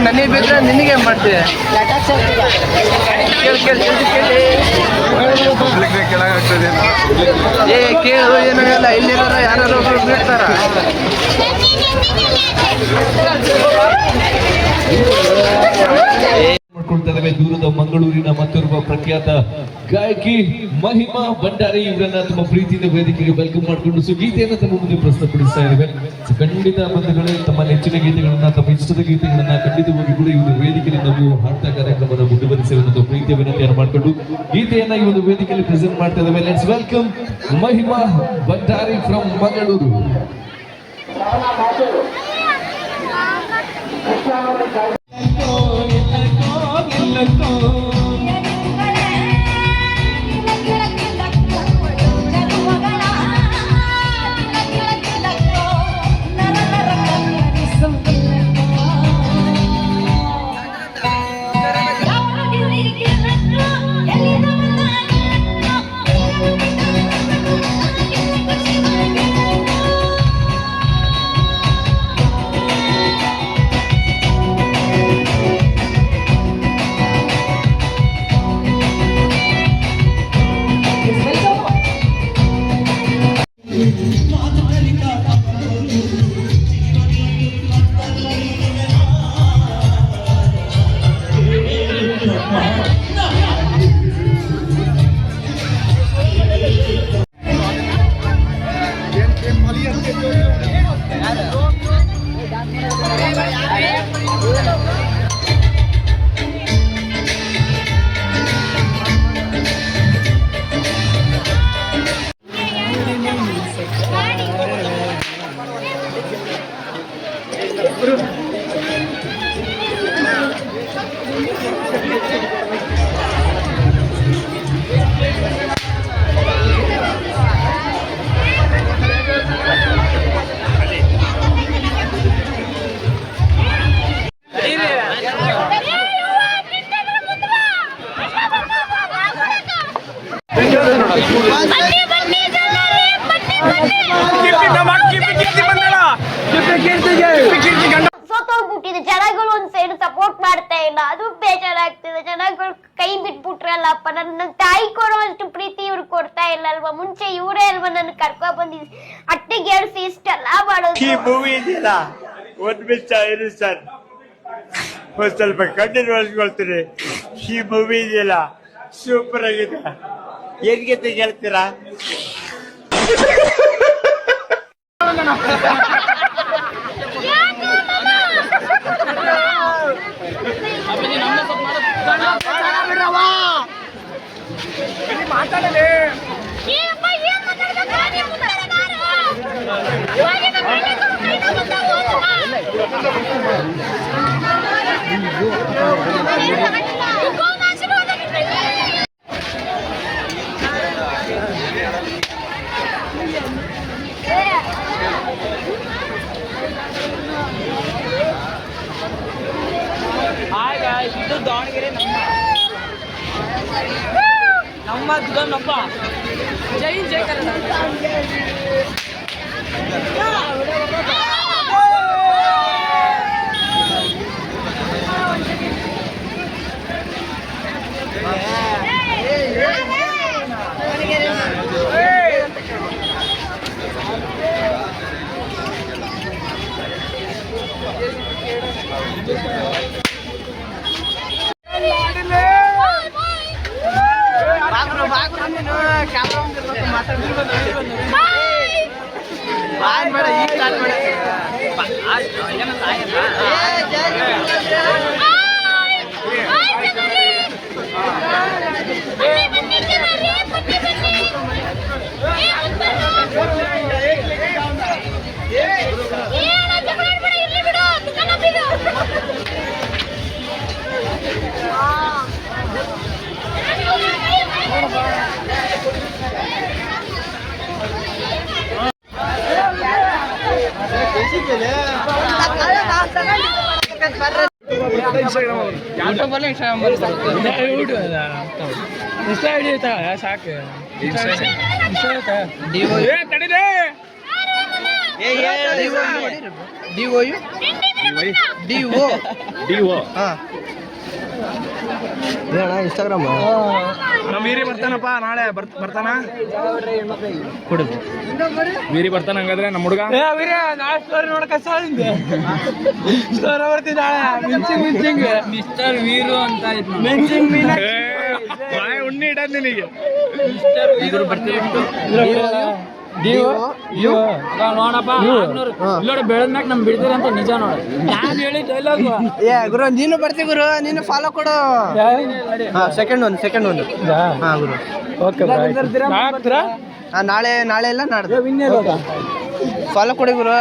ನನಗೆ ಬೇಕಾದ್ರೆ ನಿನಗೆ ಮಾಡ್ತೀವಿ. ಕೇಳು ಏನಾಗಲ್ಲ, ಇಲ್ಲೇನಾರ ಯಾರು ಬಿಡ್ತಾರ. ದೂರದ ಮಂಗಳೂರಿನ ಮತ್ತೊಬ್ಬ ಪ್ರಖ್ಯಾತ ಗಾಯಕಿ ಮಹಿಮಾ ಭಂಡಾರಿ ಇವರನ್ನ ತುಂಬ ಪ್ರೀತಿಯಿಂದ ವೇದಿಕೆಗೆ ವೆಲ್ಕಮ್ ಮಾಡಿಕೊಂಡು ಗೀತೆಯನ್ನು ತಮ್ಮ ಮುಂದೆ ಪ್ರಸ್ತುತಪಡಿಸ್ತಾ ಇದ್ದೇವೆ. ಖಂಡಿತ ಬಂಧುಗಳೇ, ತಮ್ಮ ನೆಚ್ಚಿನ ಗೀತೆಗಳನ್ನ, ತಮ್ಮ ಇಷ್ಟದ ಗೀತೆಗಳನ್ನ ಖಂಡಿತವಾಗಿ ಕೂಡ ಈ ಒಂದು ವೇದಿಕೆಯಲ್ಲಿ ನಾವು ಹಾಡ್ತಾ ಕಾರ್ಯಕ್ರಮದ ಮುಂದುವರಿಸಿ ಒಂದು ಪ್ರೀತಿಯ ವಿನಂತಿಯನ್ನು ಮಾಡಿಕೊಂಡು ಗೀತೆಯನ್ನ ಈ ಒಂದು ವೇದಿಕೆಯಲ್ಲಿ ಪ್ರೆಸೆಂಟ್ ಮಾಡ್ತಾ ಇದ್ದೇವೆ. Let's welcome Mahima Bhandari from Mangaluru. ಜನಗಳು ಒಂದ್ ಸೈಡ್ ಸಪೋರ್ಟ್ ಮಾಡ್ತಾ ಇಲ್ಲ, ಅದು ಬೇಜಾರಾಗ್ತಿದೆ. ಜನಗಳು ಕೈ ಬಿಟ್ಬಿಟ್ರಲ್ಲಪ್ಪ, ನನ್ನ ತಾಯಿ ಕೊಡೋ ಅಷ್ಟು ಪ್ರೀತಿ ಇವ್ರು ಕೊಡ್ತಾ ಇಲ್ಲ ಅಲ್ವಾ. ಮುಂಚೆ ಇವರೇ ಅಲ್ವಾ ನನ್ನ ಕರ್ಕೊ ಬಂದಿದ್ ಅಟ್ಟಿಗೆ ಏರ್ಸಿ ಇಷ್ಟೆಲ್ಲ ಮಾಡೋದು. ಈ ಮೂವಿ ಇದೆಯಲ್ಲ, ಒಂದ್ ಮಿನಿಟ್ ಇರು ಸರ್, ಒಂದ್ ಸ್ವಲ್ಪ ಕಣ್ಣೀರು ಒಳಸ್ಕೊಳ್ತೀನಿ. ಈ ಮೂವಿ ಇದೆಯಲ್ಲ ಸೂಪರ್ ಆಗಿದೆ. ಏನ್ಗೆ ಹೇಳ್ತೀರಾ? ಇದು ದಾವಣಗೆರೆ ನಮ್ಮ ನಮ್ಮಪ್ಪ. ಜೈ ಜೈ ಕನ್ನಡ. ಬೇಡ ಈ ಕಾಲ ಇನ್ಸ್ಟಾ ಐಡಿ ಐತಾ ಸಾಕು ಇನ್ಸ್ಟಾಗ್ರಾಮ್ ನಮ್ಮ ವೀರಿ ಬರ್ತಾನಪ್ಪ ನಾಳೆ ಬರ್ತಾನ ಕೊಡುದು ವೀರಿ ಬರ್ತಾನ ಹಂಗಾದ್ರೆ ನಮ್ಮ ಹುಡುಗ ನಾಳೆ ಸ್ಟೋರಿ ನೋಡಕ ಸ್ಟೋರಿ ಬರ್ತೀವಿ ನಾಳೆ ಮಿಂಚಿಂಗ್ ಮಿಸ್ಟರ್ ವೀರು ಅಂತ ಮಿಂಚಿಂಗ್ ಉಣ್ಣಿ ಇಡೋದು ನಿನಗೆ ನೋಡಪ್ಪ ಇಲ್ಲೋಡ ಬೆಳೆದ್ಮ್ಯಾಗ ನಮ್ ಬಿಡ್ತೀರಿ ಅಂತ ನಿಜ ನೋಡ ನಾನು ಹೇಳಿ ಡೈಲಾಗ್ ಗುರು ನೀನು ಬರ್ತಿ ಗುರು ನೀನು ಫಾಲೋ ಕೊಡು ಸೆಕೆಂಡ್ ಒಂದು ಹಾ ಗುರು ಓಕೆ ನಾಳೆ ಎಲ್ಲ ನಾಡ್ದು ಫಾಲೋ ಕೊಡಿ ಗುರು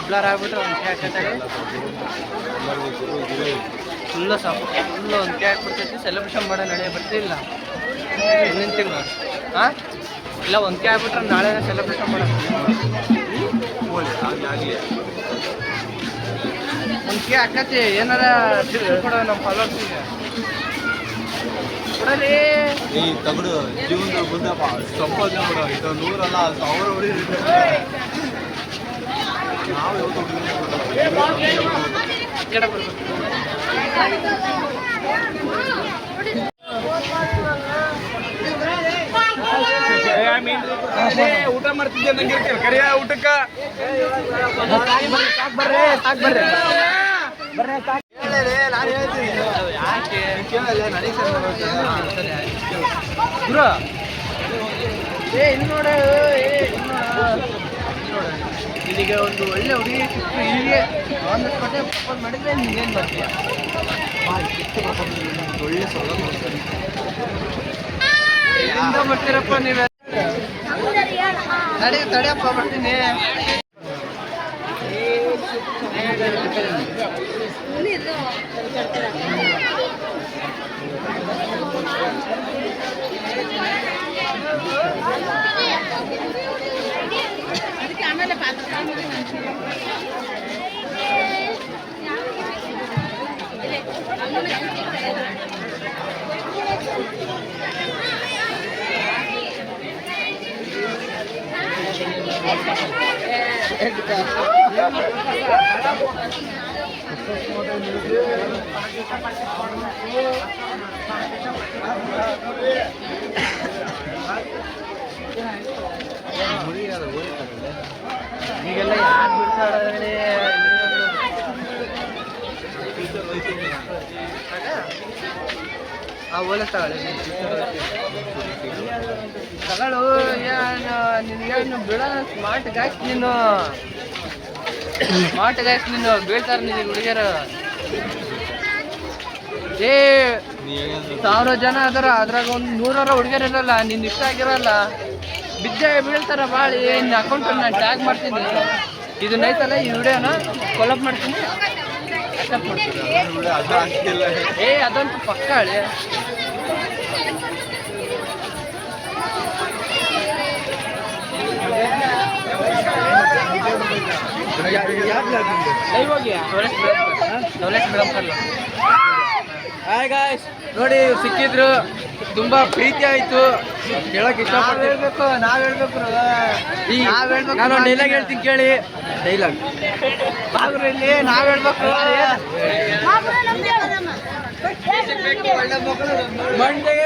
ಬ್ಲರ್ ಆಗ್ಬಿಟ್ರೆ ಫುಲ್ಲು ಒಂದು ಕ್ಯಾಕ್ ಬಿಡ್ತೈತಿ ಸೆಲೆಬ್ರೇಷನ್ ಮಾಡೋ ನಡೆಯ ಬರ್ತಿಲ್ಲ ಮುಂದಿನ ತಿಂಗಳು ಹಾಂ ಇಲ್ಲ ಒಂದು ಕ್ಯಾಕ್ ಆಗ್ಬಿಟ್ರೆ ನಾಳೆ ಸೆಲೆಬ್ರೇಷನ್ ಮಾಡೋದು ಒಂದು ಕೇ ಹಾಕತಿ ಏನಾರ ಕೊಡೋ ನಮ್ಮ ಫಾಲೋವರ್ಸಿಗೆ ಕೊಡಲಿ ಈ ತಗಡು ಜೀವನದ ಮುಂದಪ್ಪ ಸಂಪಾದನೆ ಬಿಡ ಇದು 100 ಅಲ್ಲ 1000 ಹೊಡಿದ್ರೆ ನಾವು ಊಟ ಮಾಡ್ತಿದ್ದೆ ನಂಗೆ ಕರಿಯ ಊಟಕ್ಕ ನಾನು ಹೇಳ್ತೀನಿ ಯಾಕೆ ಕೇಳಲ್ಲ ನನಗೆ ಗುರು ಇಲ್ಲಿ ನೋಡ ನಿನಗೆ ಒಂದು ಒಳ್ಳೆ ಹುಡುಗಿ ಸಿಕ್ತು ಹೀಗೆ ಒಂದು ಕೊಟ್ಟೆ ಪ್ರಪೋಸ್ ಮಾಡಿದ್ರೆ ನೀನೇನು ಮಾಡ್ತೀಯ ಒಳ್ಳೆ ಸೊಲ ಎಲ್ಲಿಂದ ಬರ್ತೀರಪ್ಪ ನೀವೇ ತಡೆಯಪ್ಪ ಬರ್ತೀನಿ ಈಗೆಲ್ಲ ಯಾರು ಬಿಡ್ತಾಳೆ ಓಲೆ ತಗೊಳ್ಳಿ ತಗೊಳ್ಳು ನಿನಗೇನು ಬಿಡೋಣ ಸ್ಮಾರ್ಟ್ ಗಾಯ್ಸ್ ನೀನು ಬೀಳ್ತಾರೆ ನಿನಗೆ ಹುಡುಗಿಯರು ಏ 1000 ಜನ ಅದಾರ ಅದ್ರಾಗ ಒಂದು 100 ಹುಡುಗಿಯರು ಇರಲ್ಲ ನಿನ್ನ ಇಷ್ಟ ಆಗಿರಲ್ಲ ಬಿದ್ದೆ ಬೀಳ್ತಾರ ಬಾಳಿ ನಿನ್ನ ಅಕೌಂಟ್ ನಾನು ಟ್ಯಾಗ್ ಮಾಡ್ತೀನಿ ಇದು ನೈತಲ್ಲ ಈ ವಿಡಿಯೋನ ಕೊಲಪ್ ಮಾಡ್ತೀನಿ ಅಕ್ಸೆಪ್ಟ್ ಮಾಡ್ತೀನಿ ಏ ಅದಂತೂ ಪಕ್ಕ ಹೇಳಿ ಹಾಯ್ ಗಾಯ್ಸ್ ನೋಡಿ ಸಿಕ್ಕಿದ್ರು ತುಂಬಾ ಪ್ರೀತಿ ಆಯ್ತು ಹೇಳಕ್ ಇಷ್ಟಪಡ್ತೀನಿ ಹೇಳ್ಬೇಕು ನಾನು ಡೈಲಾಗ್ ಹೇಳ್ತೀನಿ ಕೇಳಿ ಡೈಲಾಗ್ ಇಲ್ಲಿ ನಾವ್ ಹೇಳ್ಬೇಕು ಮಾತ್ರ ನಮ್ದೇ ಮಂಡೆಗೆ